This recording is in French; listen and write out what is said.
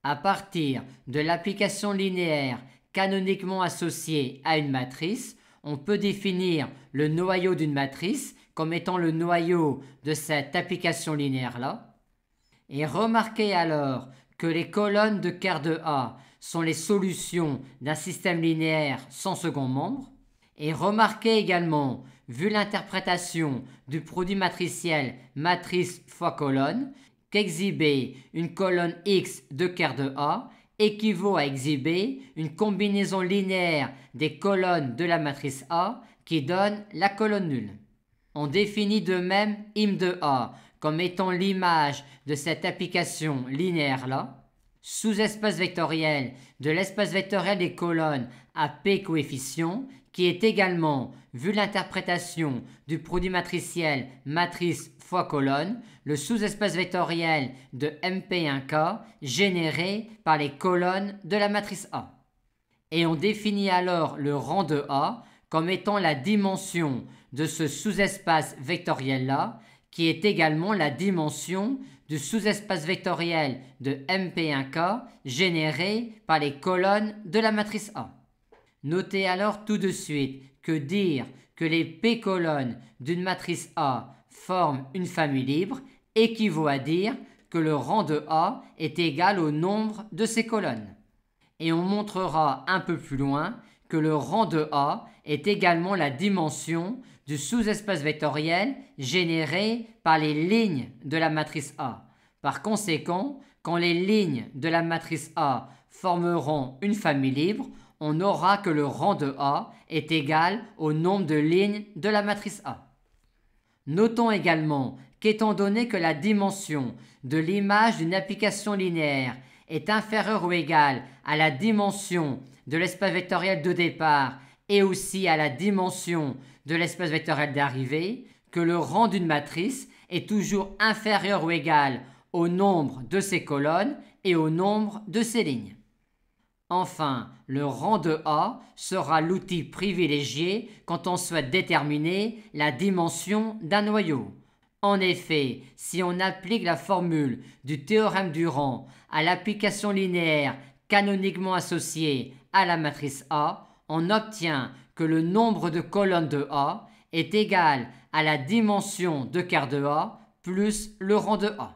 À partir de l'application linéaire canoniquement associée à une matrice, on peut définir le noyau d'une matrice comme étant le noyau de cette application linéaire-là. Et remarquez alors que les colonnes de quart de A sont les solutions d'un système linéaire sans second membre. Et remarquez également, vu l'interprétation du produit matriciel matrice fois colonne, qu'exhiber une colonne X de quart de A équivaut à exhiber une combinaison linéaire des colonnes de la matrice A qui donne la colonne nulle. On définit de même im de A comme étant l'image de cette application linéaire-là, sous-espace vectoriel de l'espace vectoriel des colonnes à P coefficients, qui est également, vu l'interprétation du produit matriciel matrice fois colonne, le sous-espace vectoriel de MP1K généré par les colonnes de la matrice A. Et on définit alors le rang de A comme étant la dimension de ce sous-espace vectoriel-là, qui est également la dimension du sous-espace vectoriel de MP1K généré par les colonnes de la matrice A. Notez alors tout de suite que dire que les P colonnes d'une matrice A forment une famille libre équivaut à dire que le rang de A est égal au nombre de ces colonnes. Et on montrera un peu plus loin que le rang de A est également la dimension du sous-espace vectoriel généré par les lignes de la matrice A. Par conséquent, quand les lignes de la matrice A formeront une famille libre, on aura que le rang de A est égal au nombre de lignes de la matrice A. Notons également qu'étant donné que la dimension de l'image d'une application linéaire est inférieure ou égale à la dimension de l'espace vectoriel de départ et aussi à la dimension de l'espace vectoriel d'arrivée, que le rang d'une matrice est toujours inférieur ou égal au nombre de ses colonnes et au nombre de ses lignes. Enfin, le rang de A sera l'outil privilégié quand on souhaite déterminer la dimension d'un noyau. En effet, si on applique la formule du théorème du rang à l'application linéaire canoniquement associée à la matrice A, on obtient que le nombre de colonnes de A est égal à la dimension de quart de A plus le rang de A.